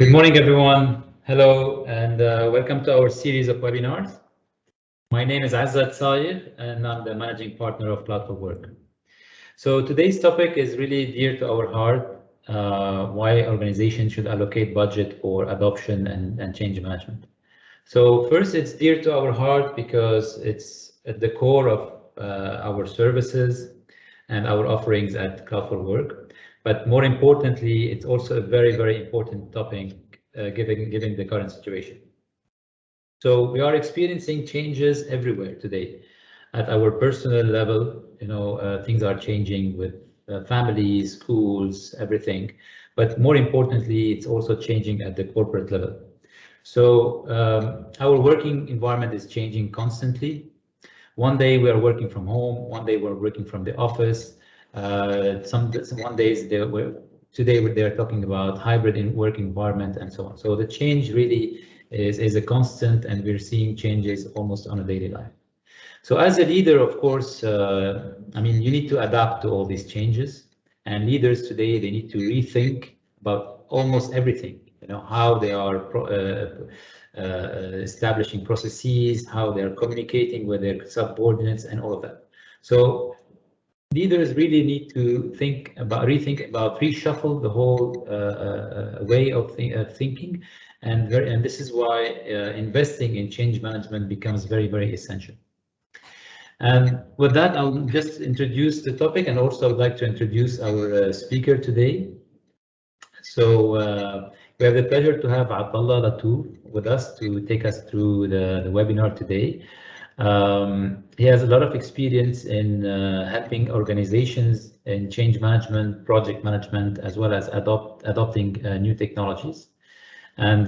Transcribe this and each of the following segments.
Good morning, everyone. Hello, and welcome to our series of webinars. My name is Azzat Sayed, and I'm the managing partner of Cloud for Work. So today's topic is really dear to our heart, why organizations should allocate budget for adoption and change management. So first, it's dear to our heart because it's at the core of our services and our offerings at Cloud for Work. But more importantly, it's also a very, very important topic given the current situation. So we are experiencing changes everywhere today. At our personal level, things are changing with families, schools, everything. But more importantly, it's also changing at the corporate level. So our working environment is changing constantly. One day we are working from home, one day we're working from the office. One days today they're talking about hybrid work environment and so on. So the change really is a constant, and we're seeing changes almost on a daily life. So as a leader, of course, you need to adapt to all these changes, and leaders today, they need to rethink about almost everything, how they are establishing processes, how they're communicating with their subordinates and all of that. So leaders really need to rethink about, reshuffle the whole way of thinking, and this is why investing in change management becomes very, very essential. And with that, I'll just introduce the topic, and also I'd like to introduce our speaker today. So we have the pleasure to have Abdullah Latouf with us to take us through the webinar today. He has a lot of experience in helping organizations in change management, project management, as well as adopting new technologies, and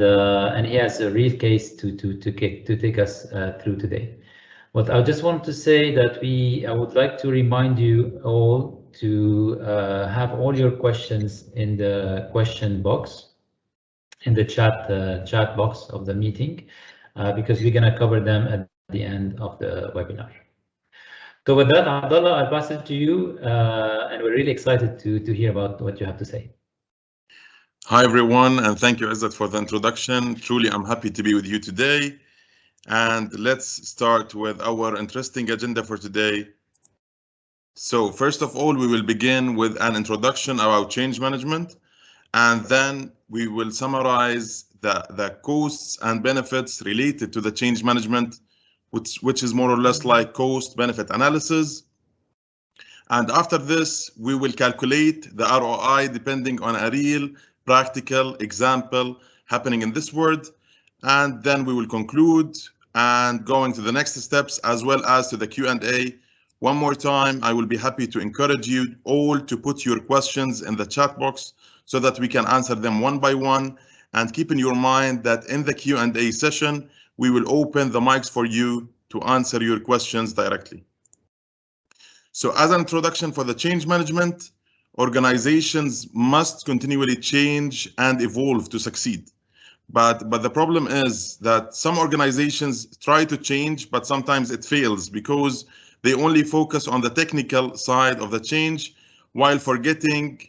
he has a real case to take us through today. But I just want to say that I would like to remind you all to have all your questions in the question box, in the chat box of the meeting, because we're going to cover them at the end of the webinar. So with that, Abdullah, I'll pass it to you, and we're really excited to hear about what you have to say. Hi, everyone, and thank you, Izzat, for the introduction. Truly, I'm happy to be with you today. And let's start with our interesting agenda for today. So first of all, we will begin with an introduction about change management, and then we will summarize the costs and benefits related to the change management, which is more or less like cost-benefit analysis. And after this, we will calculate the ROI depending on a real practical example happening in this world. And then we will conclude and going to the next steps, as well as to the Q&A. One more time, I will be happy to encourage you all to put your questions in the chat box so that we can answer them one by one. And keep in your mind that in the Q&A session, we will open the mics for you to answer your questions directly. So as an introduction for the change management, organizations must continually change and evolve to succeed. But the problem is that some organizations try to change, but sometimes it fails because they only focus on the technical side of the change while forgetting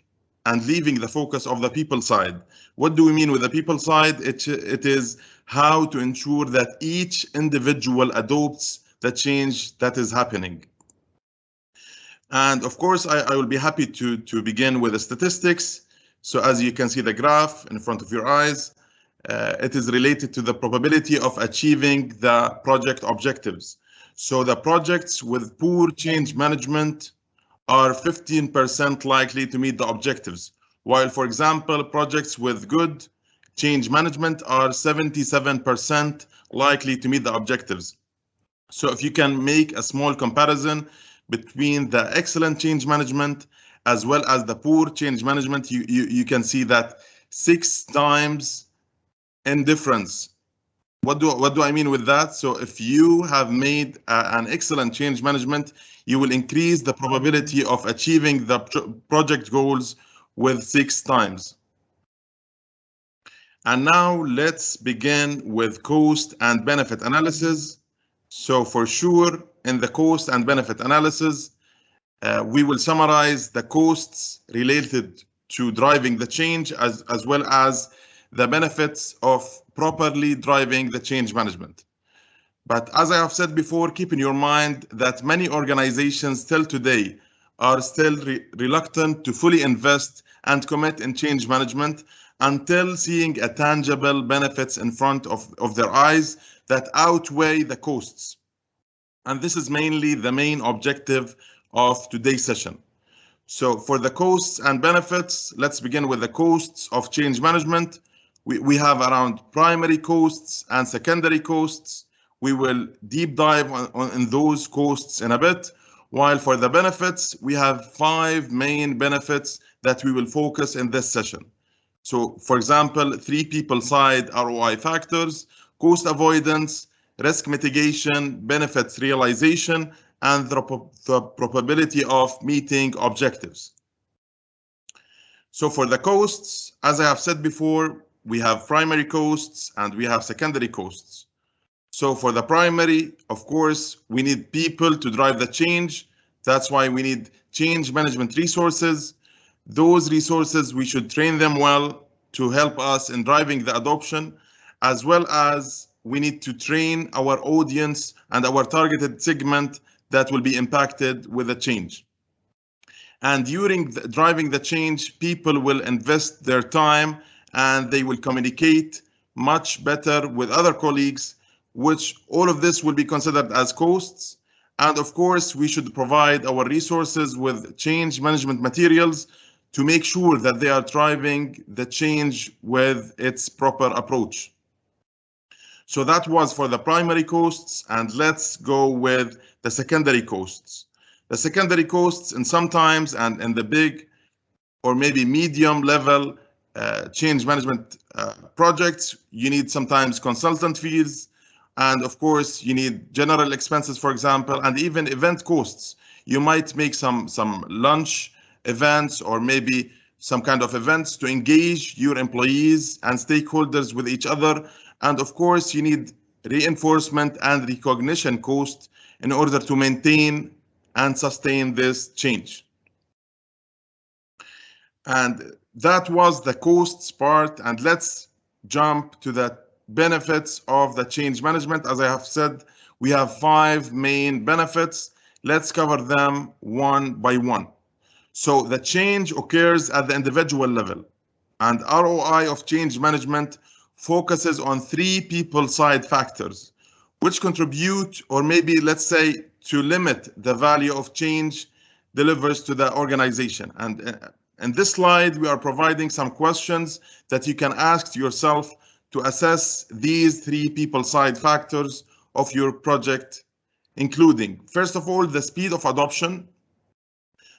and leaving the focus of the people side. What do we mean with the people side? It is how to ensure that each individual adopts the change that is happening. And of course, I will be happy to begin with the statistics. So as you can see the graph in front of your eyes, it is related to the probability of achieving the project objectives. So the projects with poor change management are 15% likely to meet the objectives, while, for example, projects with good change management are 77% likely to meet the objectives. So if you can make a small comparison between the excellent change management as well as the poor change management, you can see that 6 times in difference. What do I mean with that? So if you have made an excellent change management, you will increase the probability of achieving the project goals with 6 times. And now let's begin with cost and benefit analysis. So for sure, in the cost and benefit analysis, we will summarize the costs related to driving the change as well as the benefits of properly driving the change management. But as I have said before, keep in your mind that many organizations still today are still reluctant to fully invest and commit in change management until seeing a tangible benefits in front of their eyes that outweigh the costs. And this is mainly the main objective of today's session. So for the costs and benefits, let's begin with the costs of change management. We have around primary costs and secondary costs. We will deep dive on those costs in a bit. While for the benefits, we have 5 main benefits that we will focus in this session. So for example, 3 people side ROI factors, cost avoidance, risk mitigation, benefits realization, and the probability of meeting objectives. So for the costs, as I have said before, we have primary costs and we have secondary costs. So for the primary, of course, we need people to drive the change. That's why we need change management resources. Those resources, we should train them well to help us in driving the adoption, as well as we need to train our audience and our targeted segment that will be impacted with the change. And during driving the change, people will invest their time and they will communicate much better with other colleagues, which all of this will be considered as costs. And of course, we should provide our resources with change management materials to make sure that they are driving the change with its proper approach. So that was for the primary costs, and let's go with the secondary costs. The secondary costs, and sometimes and in the big or maybe medium level change management projects, you need sometimes consultant fees, and of course you need general expenses, for example, and even event costs. You might make some lunch events or maybe some kind of events to engage your employees and stakeholders with each other. And of course, you need reinforcement and recognition cost in order to maintain and sustain this change. And that was the costs part. And let's jump to the benefits of the change management. As I have said, we have 5 main benefits. Let's cover them one by one. So the change occurs at the individual level, and ROI of change management focuses on 3 people side factors, which contribute, or maybe let's say to limit the value of change delivers to the organization. And in this slide, we are providing some questions that you can ask yourself to assess these 3 people side factors of your project, including, first of all, the speed of adoption.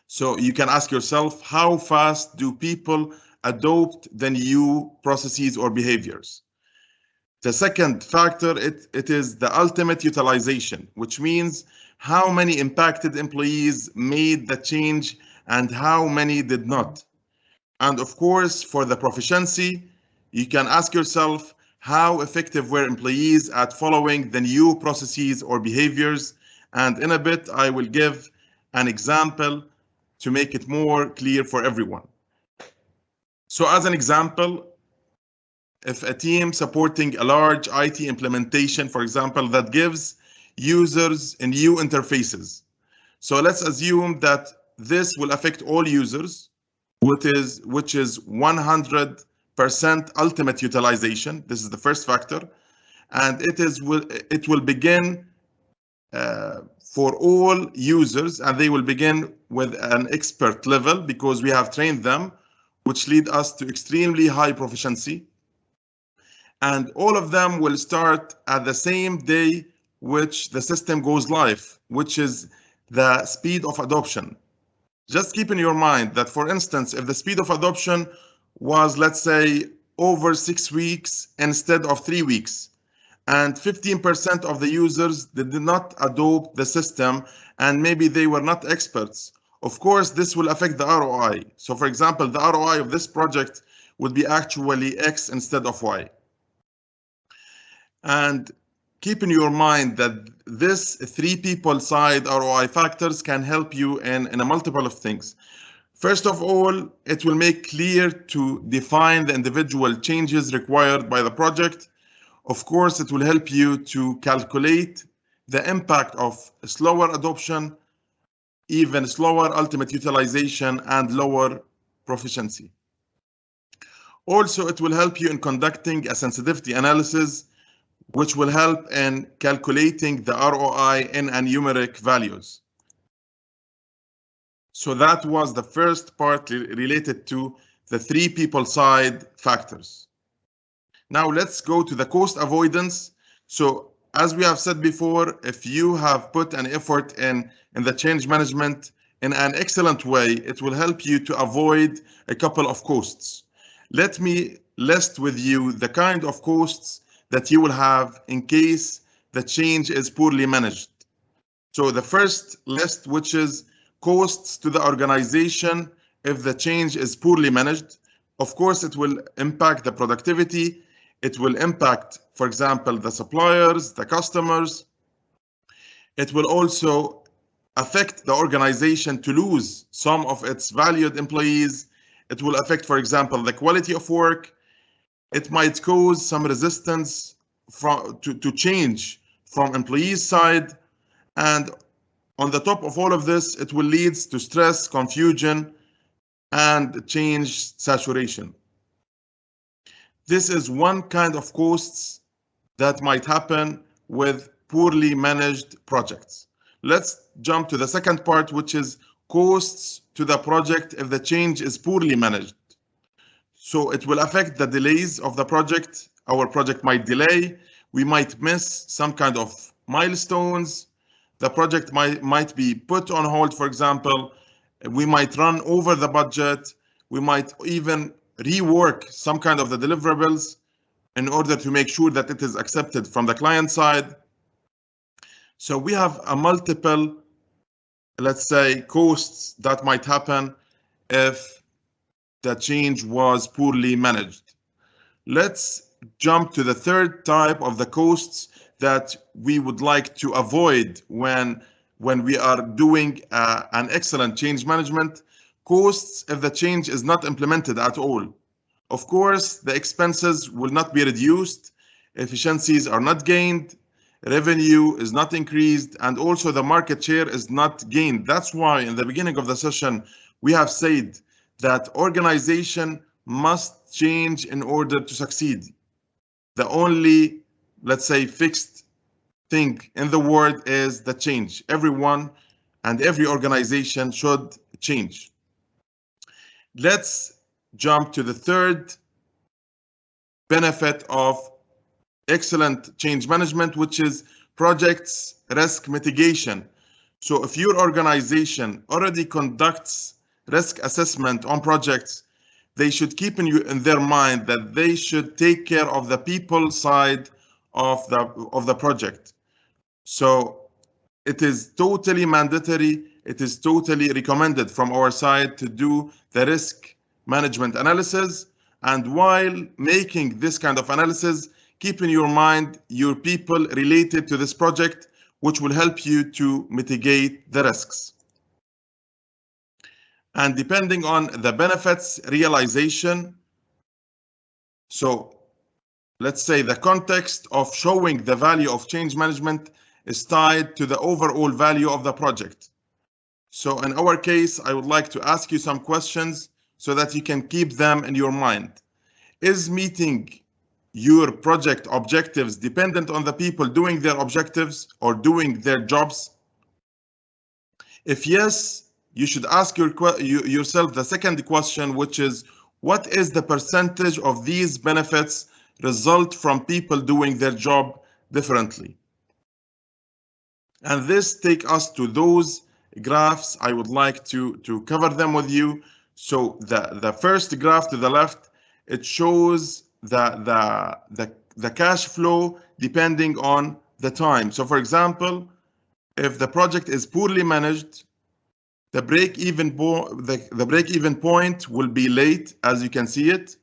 So you can ask yourself, how fast do people adopt the new processes or behaviors? The second factor, it is the ultimate utilization, which means how many impacted employees made the change and how many did not. And of course, for the proficiency, you can ask yourself, how effective were employees at following the new processes or behaviors? And in a bit, I will give an example to make it more clear for everyone. So as an example, if a team supporting a large IT implementation, for example, that gives users new interfaces. So let's assume that this will affect all users, which is 100% ultimate utilization. This is the first factor. And it will begin for all users, and they will begin with an expert level because we have trained them, which lead us to extremely high proficiency. And all of them will start at the same day which the system goes live, which is the speed of adoption. Just keep in your mind that, for instance, if the speed of adoption was, let's say, over 6 weeks instead of 3 weeks, and 15% of the users did not adopt the system, and maybe they were not experts, of course, this will affect the ROI. So for example, the ROI of this project would be actually X instead of Y. And keep in your mind that this 3 people side ROI factors can help you in a multiple of things. First of all, it will make clear to define the individual changes required by the project. Of course, it will help you to calculate the impact of slower adoption, even slower ultimate utilization, and lower proficiency. Also, it will help you in conducting a sensitivity analysis, which will help in calculating the ROI in numeric values. So that was the first part related to the 3 people side factors. Now let's go to the cost avoidance. So as we have said before, if you have put an effort in the change management in an excellent way, it will help you to avoid a couple of costs. Let me list with you the kind of costs that you will have in case the change is poorly managed. So the first list, which is costs to the organization if the change is poorly managed. Of course, it will impact the productivity. It will impact, for example, the suppliers, the customers. It will also affect the organization to lose some of its valued employees. It will affect, for example, the quality of work. It might cause some resistance to change from employees' side. And on the top of all of this, it will lead to stress, confusion, and change saturation. This is one kind of costs that might happen with poorly managed projects. Let's jump to the second part, which is costs to the project if the change is poorly managed. So it will affect the delays of the project. Our project might delay. We might miss some kind of milestones. The project might be put on hold, for example. We might run over the budget. We might even rework some kind of the deliverables in order to make sure that it is accepted from the client side. So we have a multiple, let's say, costs that might happen if the change was poorly managed. Let's jump to the third type of the costs that we would like to avoid when we are doing an excellent change management. Costs if the change is not implemented at all. Of course, the expenses will not be reduced, efficiencies are not gained, revenue is not increased, and also the market share is not gained. That's why in the beginning of the session, we have said that organization must change in order to succeed. The only, let's say, fixed thing in the world is the change. Everyone and every organization should change. Let's jump to the third benefit of excellent change management, which is projects risk mitigation. So if your organization already conducts risk assessment on projects, they should keep in their mind that they should take care of the people side of the project. So it is totally mandatory. It is totally recommended from our side to do the risk management analysis. And while making this kind of analysis, keep in your mind your people related to this project, which will help you to mitigate the risks. And depending on the benefits realization, so let's say the context of showing the value of change management is tied to the overall value of the project. So in our case, I would like to ask you some questions so that you can keep them in your mind. Is meeting your project objectives dependent on the people doing their objectives or doing their jobs? If yes, you should ask yourself the second question, which is, what is the percentage of these benefits result from people doing their job differently? And this takes us to those graphs. I would like to cover them with you. So the first graph to the left, it shows the cash flow depending on the time. So for example, if the project is poorly managed, the break-even point will be late, as you can see it.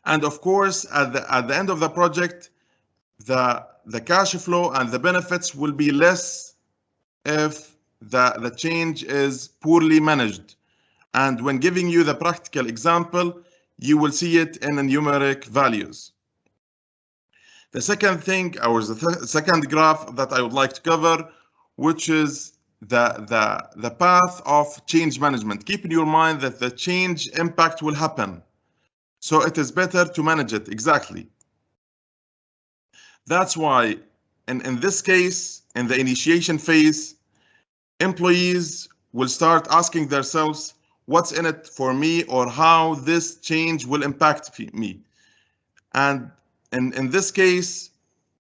And of course, at the end of the project, the cash flow and the benefits will be less if the change is poorly managed. And when giving you the practical example, you will see it in numeric values. The second thing, or the second graph that I would like to cover, which is the path of change management. Keep in your mind that the change impact will happen. So it is better to manage it, exactly. That's why in this case, in the initiation phase, employees will start asking themselves, what's in it for me, or how this change will impact me. And in this case,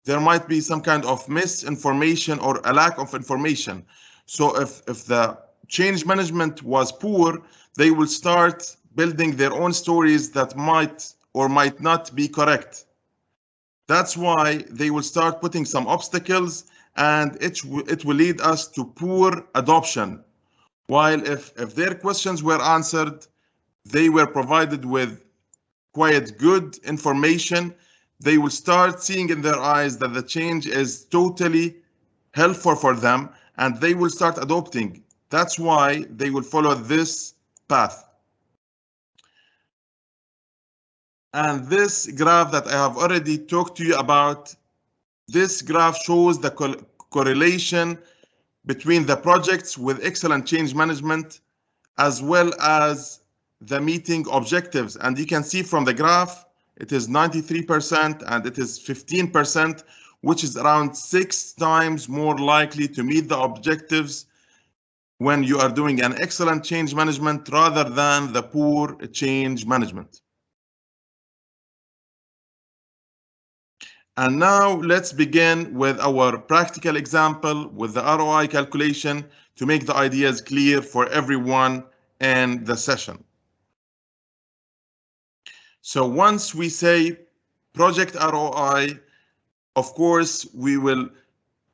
there might be some kind of misinformation or a lack of information. So if the change management was poor, they will start building their own stories that might or might not be correct. That's why they will start putting some obstacles, and it will lead us to poor adoption. While if their questions were answered, they were provided with quite good information, they will start seeing in their eyes that the change is totally helpful for them, and they will start adopting. That's why they will follow this path. And this graph that I have already talked to you about, this graph shows the correlation between the projects with excellent change management as well as the meeting objectives. And you can see from the graph, it is 93% and it is 15%, which is around 6 times more likely to meet the objectives when you are doing an excellent change management rather than the poor change management. And now let's begin with our practical example with the ROI calculation to make the ideas clear for everyone in the session. So once we say project ROI, of course, we will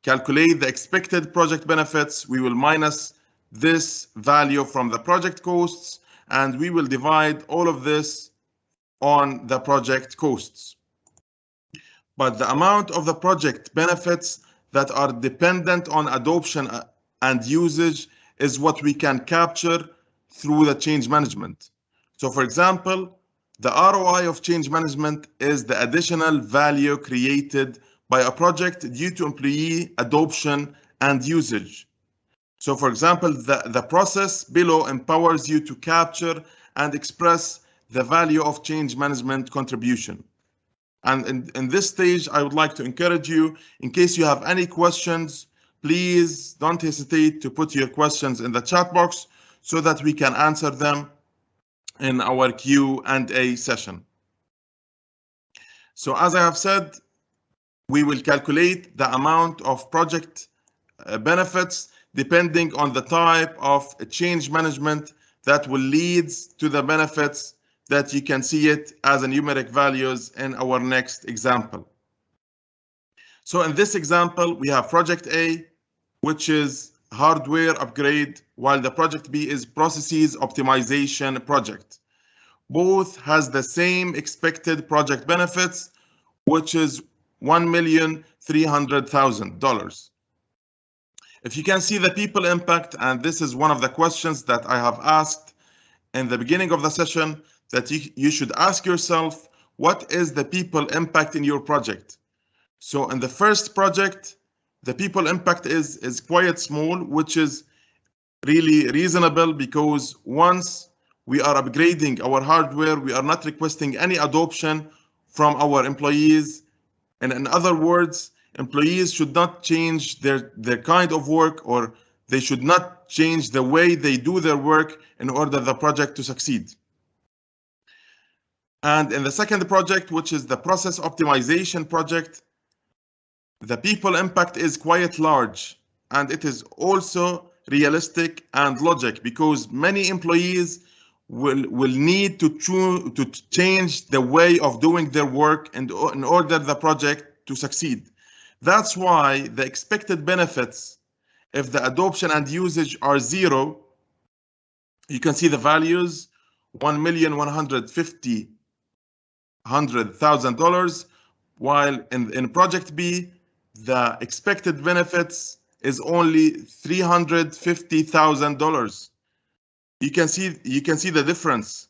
calculate the expected project benefits. We will minus this value from the project costs, and we will divide all of this on the project costs. But the amount of the project benefits that are dependent on adoption and usage is what we can capture through the change management. So for example, the ROI of change management is the additional value created by a project due to employee adoption and usage. So for example, the process below empowers you to capture and express the value of change management contribution. And in this stage, I would like to encourage you, in case you have any questions, please don't hesitate to put your questions in the chat box so that we can answer them in our Q&A session. So as I have said, we will calculate the amount of project benefits depending on the type of change management that will lead to the benefits that you can see it as a numeric values in our next example. So in this example, we have project A, which is hardware upgrade, while the project B is processes optimization project. Both has the same expected project benefits, which is $1,300,000. If you can see the people impact, and this is one of the questions that I have asked in the beginning of the session, that you should ask yourself, what is the people impact in your project? So in the first project, the people impact is quite small, which is really reasonable because once we are upgrading our hardware, we are not requesting any adoption from our employees. And in other words, employees should not change their kind of work, or they should not change the way they do their work in order the project to succeed. And in the second project, which is the process optimization project, the people impact is quite large, and it is also realistic and logic because many employees will need to change the way of doing their work in order the project to succeed. That's why the expected benefits, if the adoption and usage are 0, you can see the values, $1,150,000, while in project B, the expected benefits is only $350,000. you can see the difference.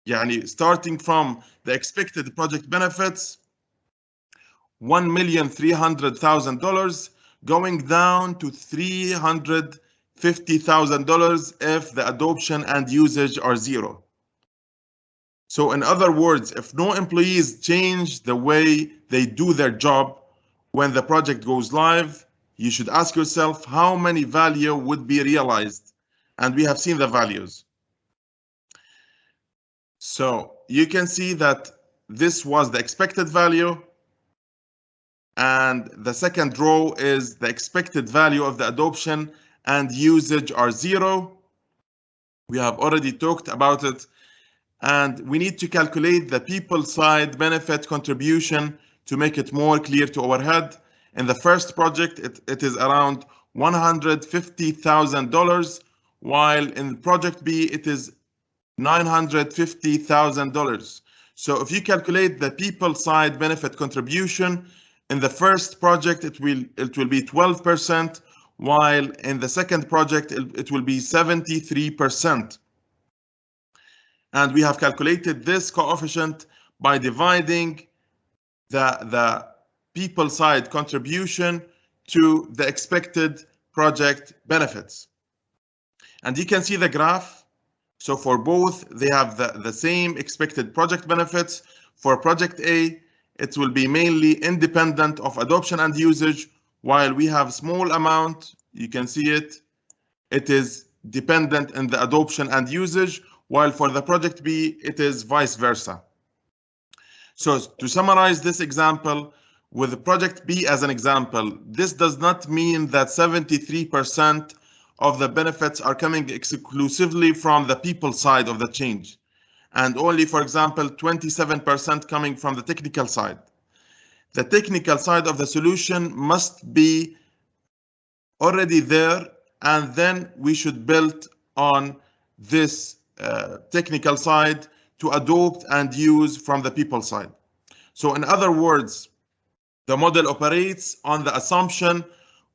يعني starting from the expected project benefits, $1,300,000 going down to $350,000 if the adoption and usage are zero. So in other words, if no employees change the way they do their job when the project goes live, you should ask yourself how many value would be realized. And we have seen the values. So you can see that this was the expected value. And the second row is the expected value of the adoption and usage are zero. We have already talked about it. And we need to calculate the people side benefit contribution to make it more clear to our head. In the first project, it is around $150,000, while in project B, it is $950,000. So if you calculate the people side benefit contribution, in the first project, it will be 12%, while in the second project, it will be 73%. And we have calculated this coefficient by dividing the people side contribution to the expected project benefits. And you can see the graph. So for both, they have the same expected project benefits. For project A, it will be mainly independent of adoption and usage, while we have small amount, you can see it, it is dependent in the adoption and usage, while for the project B, it is vice versa. So to summarize this example, with the project B as an example, this does not mean that 73% of the benefits are coming exclusively from the people side of the change, and only, for example, 27% coming from the technical side. The technical side of the solution must be already there, and then we should build on this technical side to adopt and use from the people side. So in other words, the model operates on the assumption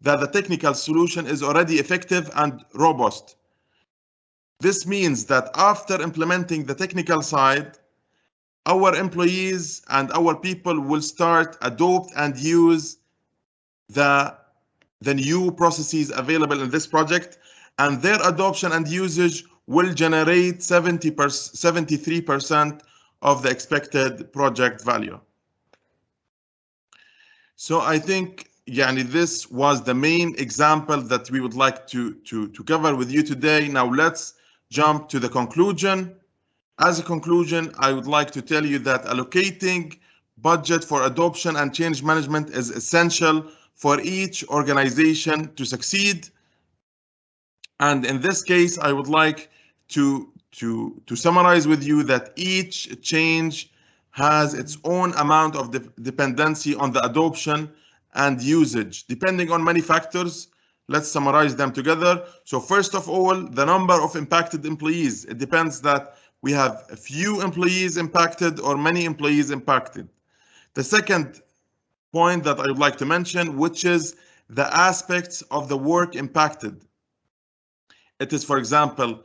that the technical solution is already effective and robust. This means that after implementing the technical side, our employees and our people will start adopt and use the new processes available in this project, and their adoption and usage will generate 73% of the expected project value. So I think this was the main example that we would like to cover with you today. Now let's jump to the conclusion. As a conclusion, I would like to tell you that allocating budget for adoption and change management is essential for each organization to succeed. And in this case, I would like to summarize with you that each change has its own amount of dependency on the adoption and usage, depending on many factors. Let's summarize them together. So first of all, the number of impacted employees. It depends that we have a few employees impacted or many employees impacted. The second point that I would like to mention, which is the aspects of the work impacted. It is, for example,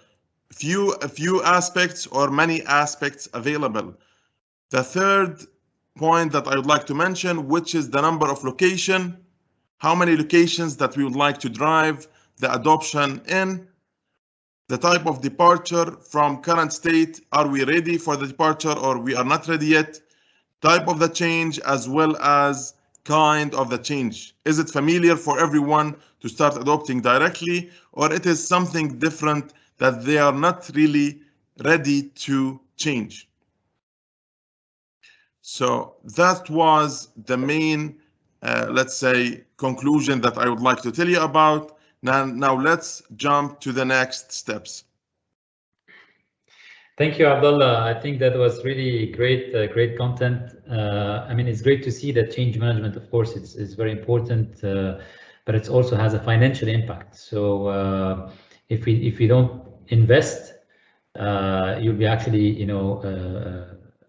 a few aspects or many aspects available. The third point that I would like to mention, which is the number of location, how many locations that we would like to drive the adoption in, the type of departure from current state, are we ready for the departure or we are not ready yet, type of the change as well as kind of the change. Is it familiar for everyone to start adopting directly, or it is something different that they are not really ready to change? So that was the main, let's say, conclusion that I would like to tell you about. Now let's jump to the next steps. Thank you, Abdullah. I think that was really great, great content. I mean, it's great to see that change management, of course, it's very important, but it also has a financial impact. So if we don't invest, you'll be actually,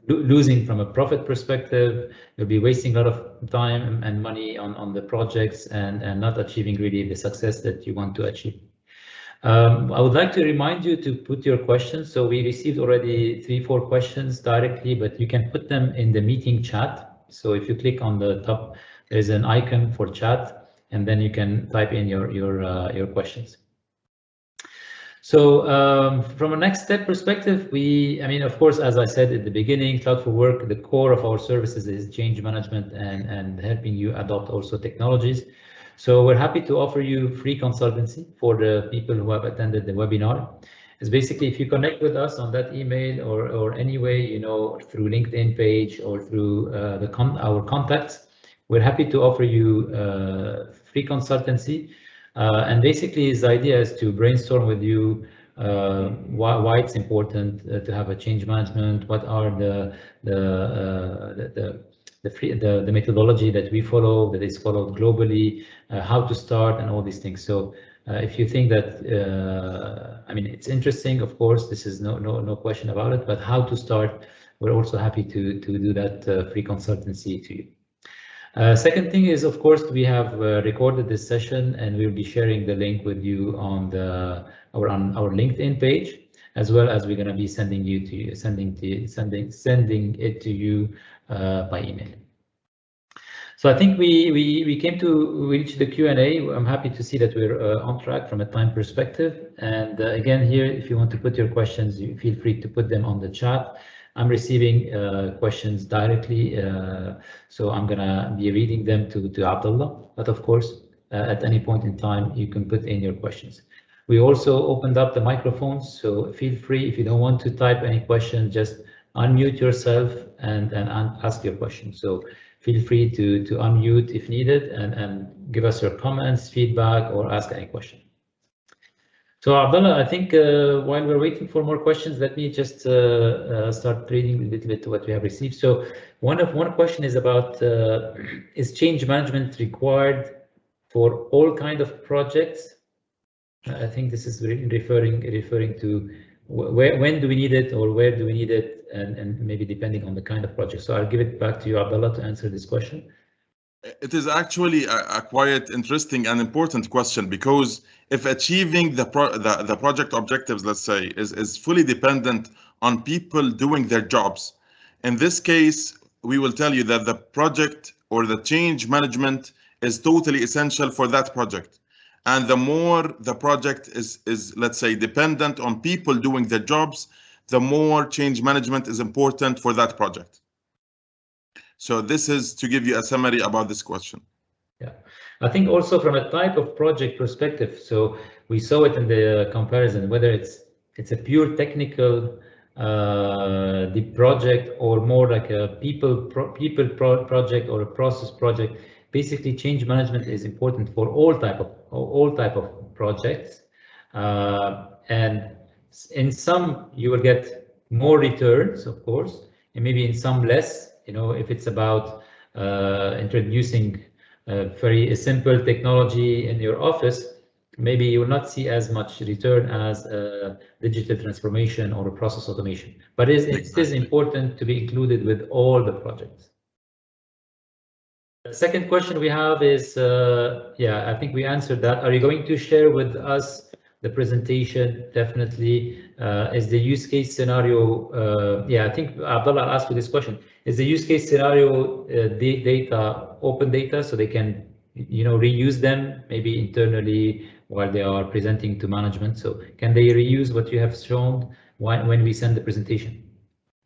losing from a profit perspective. You'll be wasting a lot of time and money on the projects and not achieving really the success that you want to achieve. I would like to remind you to put your questions. So we received already 3-4 questions directly, but you can put them in the meeting chat. So if you click on the top, there's an icon for chat, and then you can type in your questions. So from a next step perspective, I mean, of course, as I said at the beginning, Cloud for Work, the core of our services is change management and helping you adopt also technologies. So we're happy to offer you free consultancy for the people who have attended the webinar. It's basically if you connect with us on that email or any way, you know, through LinkedIn page or through our contacts, we're happy to offer you free consultancy. And basically, the idea is to brainstorm with you why it's important to have a change management. What are the methodology that we follow, that is followed globally, how to start, and all these things. So if you think that, I mean, it's interesting, of course, this is no question about it. But how to start, we're also happy to do that free consultancy to you. Second thing is, of course, we have recorded this session, and we'll be sharing the link with you on our LinkedIn page, as well as we're going to be sending it to you by email. So I think we came to reach the Q&A. I'm happy to see that we're on track from a time perspective. And again, here, if you want to put your questions, you feel free to put them on the chat. I'm receiving questions directly, so I'm gonna be reading them to Abdullah. But of course, at any point in time, you can put in your questions. We also opened up the microphones, so feel free, if you don't want to type any question, just unmute yourself and ask your question. So feel free to unmute if needed and give us your comments, feedback, or ask any question. So Abdullah, I think while we're waiting for more questions, let me just start reading a little bit what we have received. So one question is about is change management required for all kind of projects? I think this is referring to when do we need it, or where do we need it, and maybe depending on the kind of project. So I'll give it back to you, Abdullah, to answer this question. It is actually a quite interesting and important question, because if achieving the project objectives, let's say, is fully dependent on people doing their jobs, in this case, we will tell you that the project or the change management is totally essential for that project. And the more the project is let's say, dependent on people doing their jobs, the more change management is important for that project. So this is to give you a summary about this question. Yeah, I think also from a type of project perspective, so we saw it in the comparison, whether it's a pure technical the project, or more like a people project or a process project. Basically, change management is important for all type of projects, and in some you will get more returns, of course, and maybe in some less. You know, if it's about introducing very simple technology in your office, maybe you will not see as much return as digital transformation or process automation. But it is important to be included with all the projects. The second question we have is, yeah, I think we answered that. Are you going to share with us the presentation? Definitely. Is the use case scenario, yeah, I think Abdullah asked you this question. Is the use case scenario data open data, so they can, you know, reuse them maybe internally while they are presenting to management? So can they reuse what you have shown when we send the presentation?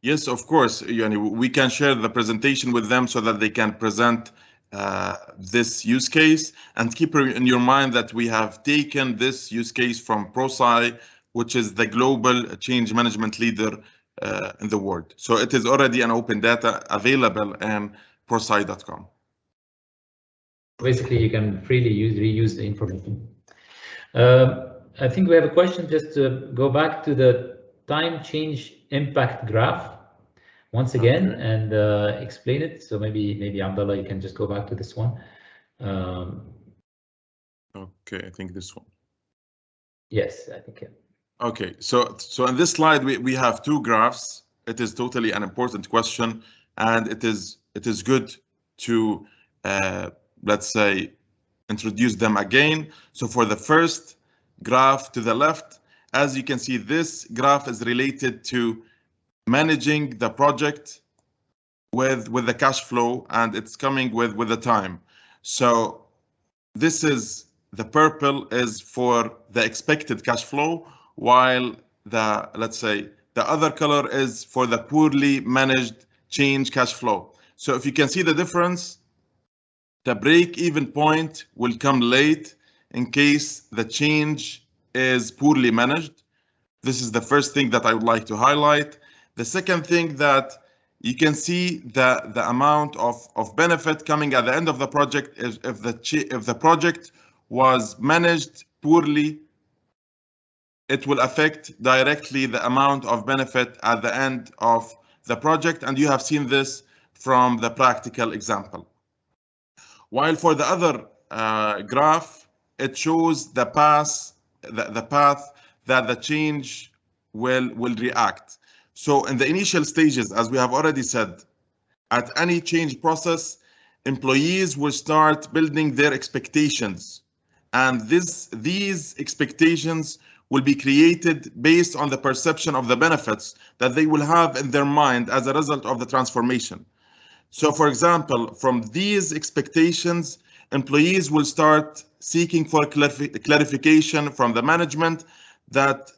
Yes, of course. We can share the presentation with them so that they can present this use case. And keep in your mind that we have taken this use case from ProSci, which is the global change management leader in the world. So it is already an open data available in ProSci.com. Basically, you can freely reuse the information. I think we have a question, just to go back to the time change impact graph once again, okay, and explain it. So maybe Abdullah, you can just go back to this one. Okay, I think this one. Yes, I think, yeah. Okay, so in this slide we have two graphs. It is totally an important question, and it is good to let's say introduce them again. So for the first graph to the left, as you can see, this graph is related to managing the project with the cash flow, and it's coming with the time. So this is the purple is for the expected cash flow, while the, let's say, the other color is for the poorly managed change cash flow. So if you can see the difference, the break-even point will come late in case the change is poorly managed. This is the first thing that I would like to highlight. The second thing that you can see the amount of benefit coming at the end of the project is if the project was managed poorly, it will affect directly the amount of benefit at the end of the project, and you have seen this from the practical example. While for the other graph, it shows the path that the change will react. So in the initial stages, as we have already said, at any change process, employees will start building their expectations. And these expectations will be created based on the perception of the benefits that they will have in their mind as a result of the transformation. So for example, from these expectations, employees will start seeking for clarification from the management that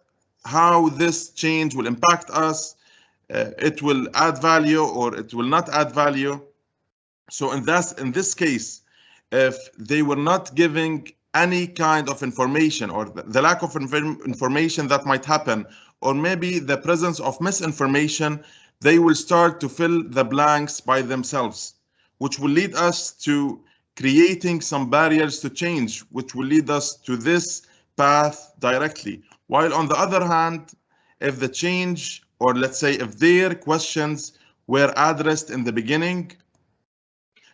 how this change will impact us, it will add value or it will not add value. So in this case, if they were not giving any kind of information, or the lack of information that might happen, or maybe the presence of misinformation, they will start to fill the blanks by themselves, which will lead us to creating some barriers to change, which will lead us to this path directly. While on the other hand, if the change, or let's say if their questions were addressed in the beginning,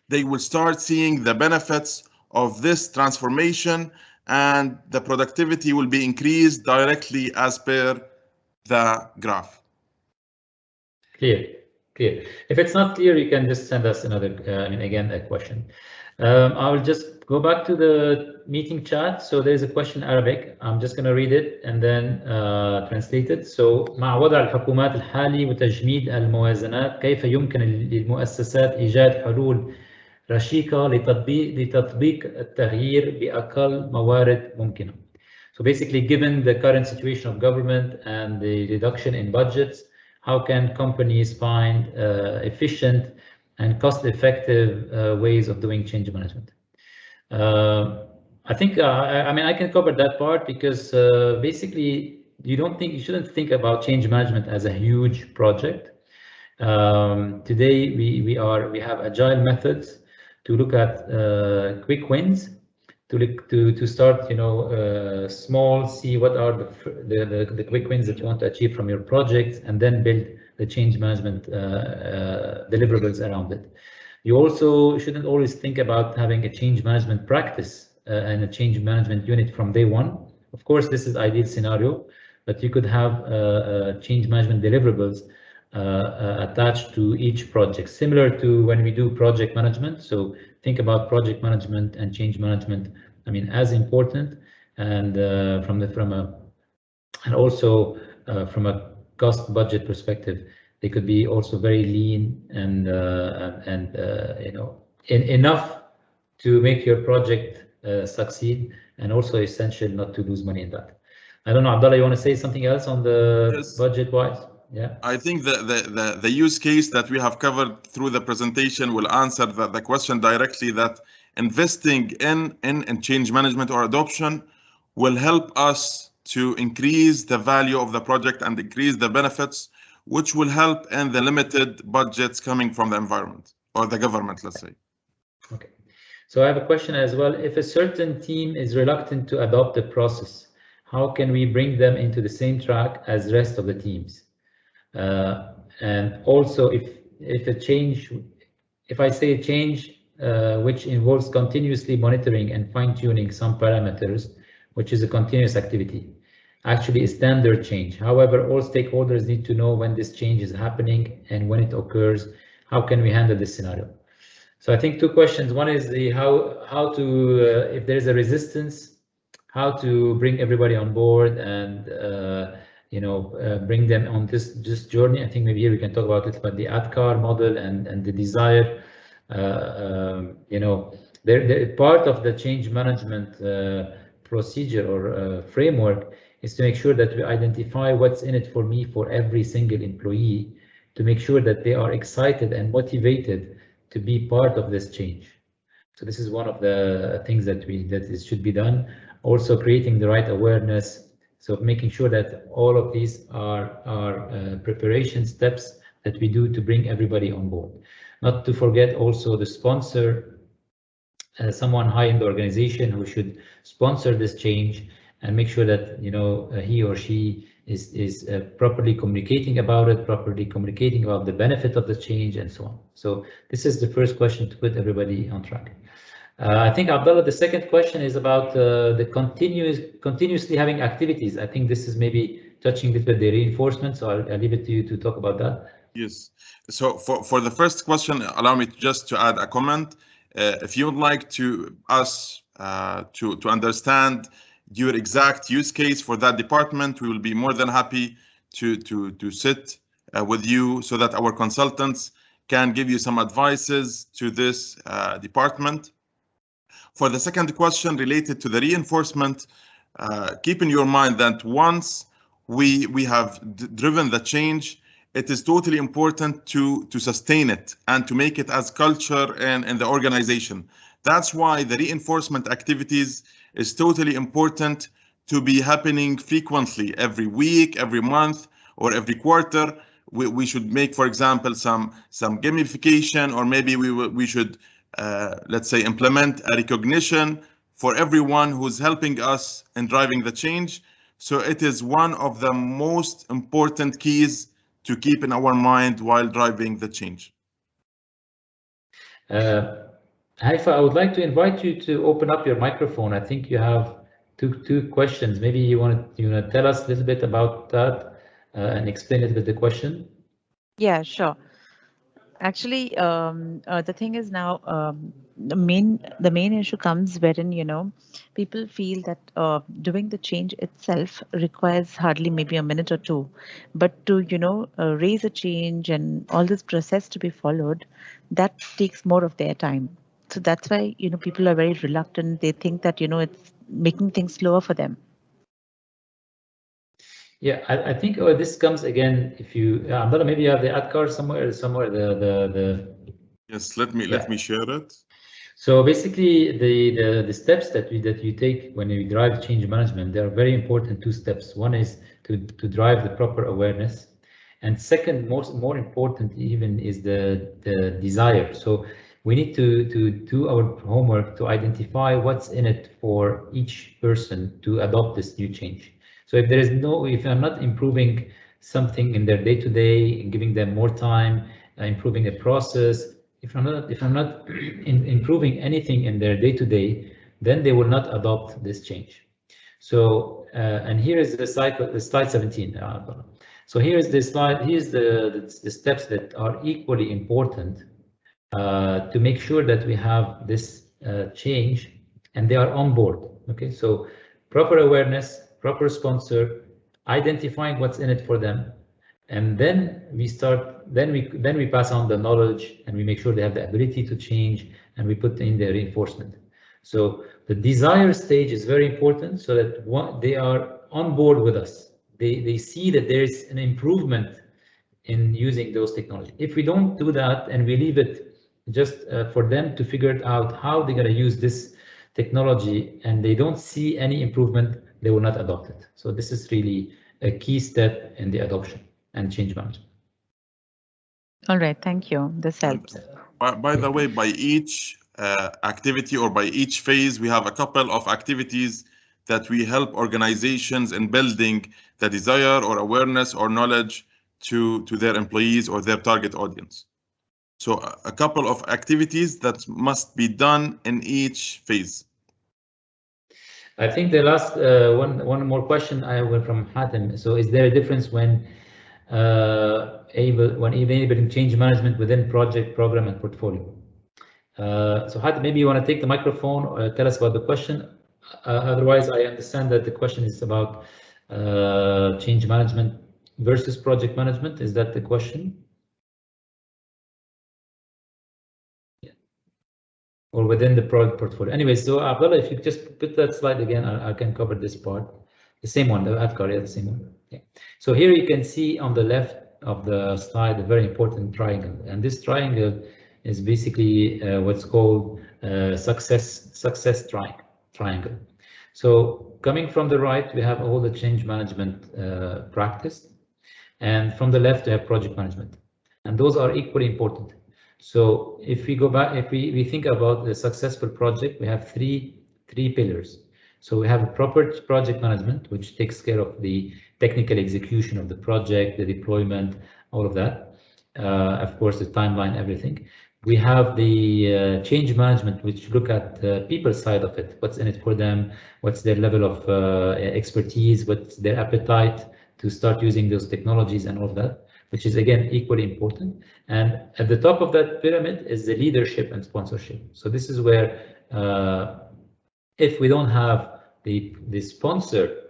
they will start seeing the benefits of this transformation, and the productivity will be increased directly as per the graph. Clear. If it's not clear, you can just send us another, again, a question. I will just go back to the meeting chat. So there's a question in Arabic. I'm just going to read it and then translate it. So مع وضع الحكومات الحالي وتجميد الموازنات، كيف يمكن للمؤسسات إيجاد حلول رشيقة لتطبيق التغيير بأقل موارد ممكنة. So basically, given the current situation of government and the reduction in budgets, how can companies find efficient and cost-effective ways of doing change management? I think, I can cover that part, because basically you shouldn't think about change management as a huge project. Today we have agile methods to look at quick wins, to start, small, see what are the quick wins that you want to achieve from your projects, and then build the change management deliverables around it. You also shouldn't always think about having a change management practice and a change management unit from day one. Of course, this is ideal scenario, but you could have change management deliverables attached to each project, similar to when we do project management. So think about project management and change management, as important, and from a cost budget perspective, they could be also very lean and enough to make your project succeed, and also essential not to lose money in that. I don't know, Abdullah, you want to say something else on the budget wise? Yeah, I think the use case that we have covered through the presentation will answer the question directly, that investing in change management or adoption will help us to increase the value of the project and increase the benefits, which will help in the limited budgets coming from the environment or the government, let's say. Okay, so I have a question as well. If a certain team is reluctant to adopt the process, how can we bring them into the same track as the rest of the teams? And also, if I say a change which involves continuously monitoring and fine-tuning some parameters, which is a continuous activity, actually a standard change. However, all stakeholders need to know when this change is happening and when it occurs. How can we handle this scenario? So I think two questions. One is how to if there is a resistance how to bring everybody on board and bring them on this journey. I think maybe here we can talk about it, but the ADKAR model and the desire. They're part of the change management procedure or framework is to make sure that we identify what's in it for me for every single employee, to make sure that they are excited and motivated to be part of this change. So this is one of the things that should be done. Also creating the right awareness. So making sure that all of these are preparation steps that we do to bring everybody on board. Not to forget also the sponsor, someone high in the organization who should sponsor this change and make sure that he or she is properly communicating about it, properly communicating about the benefit of the change and so on. So this is the first question to put everybody on track. I think, Abdullah, the second question is about the continuously having activities. I think this is maybe touching with the reinforcement, so I'll leave it to you to talk about that. Yes. So for the first question, allow me just to add a comment. If you would like to understand your exact use case for that department, we will be more than happy to sit with you so that our consultants can give you some advices to this department. For the second question related to the reinforcement, keep in your mind that once we have driven the change, it is totally important to sustain it and to make it as culture in the organization. That's why the reinforcement activities is totally important to be happening frequently, every week, every month, or every quarter. We should make, for example, some gamification, or maybe we should let's say implement a recognition for everyone who's helping us in driving the change. So it is one of the most important keys to keep in our mind while driving the change. Haifa, I would like to invite you to open up your microphone. I think you have two questions. Maybe you want to tell us a little bit about that and explain it with the question. Yeah, sure. Actually, the thing is now the main issue comes wherein people feel that doing the change itself requires hardly maybe a minute or two, but to raise a change and all this process to be followed, that takes more of their time. So that's why people are very reluctant. They think that it's making things slower for them. Yeah, I think this comes again. If you, Abdullah, maybe you have the ADKAR somewhere. The Yes, let me share it. So basically, the steps that you take when you drive change management, they are very important. Two steps. One is to drive the proper awareness, and second, more important even, is the desire. So we need to do our homework to identify what's in it for each person to adopt this new change. So if I'm not improving something in their day-to-day, giving them more time, improving a process, if I'm not improving anything in their day-to-day, then they will not adopt this change. So and here is the slide 17. So here is the slide. Here's the steps that are equally important to make sure that we have this change and they are on board. Okay, so proper awareness, proper sponsor, identifying what's in it for them, and then we pass on the knowledge and we make sure they have the ability to change, and we put in the reinforcement. So the desire stage is very important, so that they are on board with us. They see that there is an improvement in using those technologies. If we don't do that and we leave it just for them to figure it out how they're going to use this technology, and they don't see any improvement, they will not adopt it. So this is really a key step in the adoption and change management. All right, thank you. This helps. By the way, by each activity or by each phase, we have a couple of activities that we help organizations in building the desire or awareness or knowledge to their employees or their target audience. So a couple of activities that must be done in each phase. I think the last one more question I have from Hatem. So is there a difference when enabling change management within project, program, and portfolio? So Hatem, maybe you want to take the microphone or tell us about the question. Otherwise, I understand that the question is about change management versus project management. Is that the question? Yeah. Or within the product portfolio? Anyway, so Abdullah, if you just put that slide again, I can cover this part. The same one, the Afkar, yeah, the same one. Yeah. So here you can see on the left of the slide a very important triangle, and this triangle is basically what's called success triangle. So coming from the right, we have all the change management practice, and from the left we have project management, and those are equally important. So if we go back, if we think about the successful project, we have three pillars. So we have a proper project management, which takes care of the technical execution of the project, the deployment, all of that. Of course, the timeline, everything. We have the change management, which look at the people side of it. What's in it for them? What's their level of expertise? What's their appetite to start using those technologies and all of that, which is again equally important. And at the top of that pyramid is the leadership and sponsorship. So this is where if we don't have the sponsor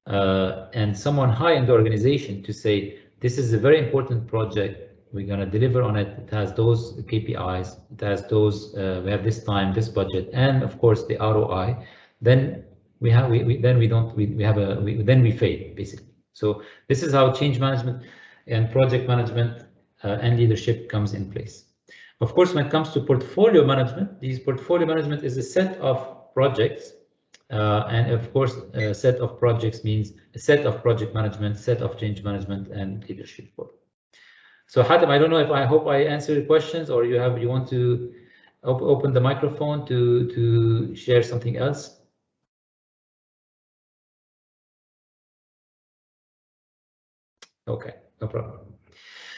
and someone high in the organization to say, this is a very important project, we're going to deliver on it, it has those KPIs, it has those, we have this time, this budget, and of course the ROI, then we have, then we fail basically. So this is how change management and project management and leadership comes in place. Of course, when it comes to portfolio management, portfolio management is a set of projects, and of course, a set of projects means a set of project management, set of change management, and leadership. So Hatem, I don't know if I hope I answered your questions, or you want to open the microphone to share something else. Okay, no problem.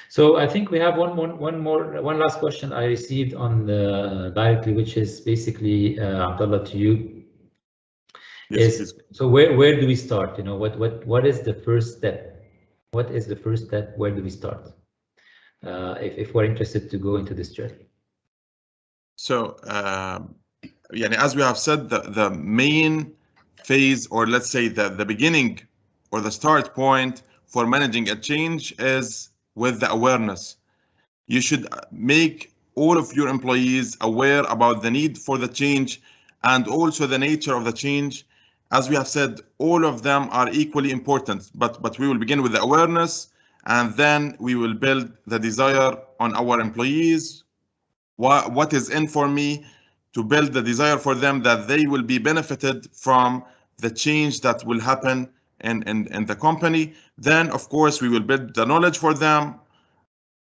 So I think we have one last question I received on the directly, which is basically Abdullah, to you. Yes. So where do we start? You know, what is the first step? What is the first step? Where do we start? If we're interested to go into this journey. So as we have said, the main phase, or let's say the beginning or the start point for managing a change is with the awareness. You should make all of your employees aware about the need for the change and also the nature of the change. As we have said, all of them are equally important, but we will begin with the awareness, and then we will build the desire on our employees. What is in for me, to build the desire for them that they will be benefited from the change that will happen in the company. Then, of course, we will build the knowledge for them.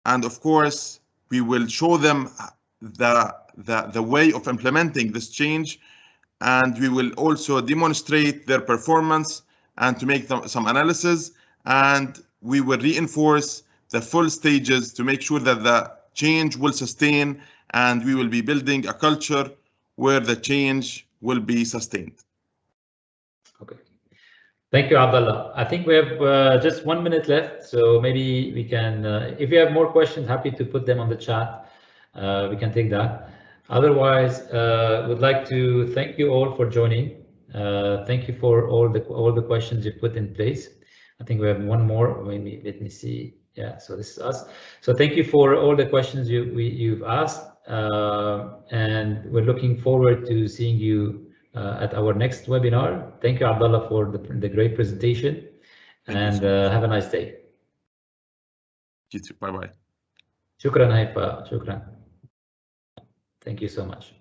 And of course, we will show them the way of implementing this change. And we will also demonstrate their performance and to make some analysis. And we will reinforce the full stages to make sure that the change will sustain, and we will be building a culture where the change will be sustained. Okay. Thank you, Abdullah. I think we have just 1 minute left, so maybe we can, if you have more questions, happy to put them on the chat. We can take that. Otherwise, would like to thank you all for joining. Thank you for all the questions you put in place. I think we have one more. Maybe let me see. Yeah, so this is us. So thank you for all the questions you've asked, and we're looking forward to seeing you at our next webinar. Thank you, Abdullah, for the great presentation, and have a nice day. You too. Bye-bye. Shukran, Haifa. Shukran. Thank you so much.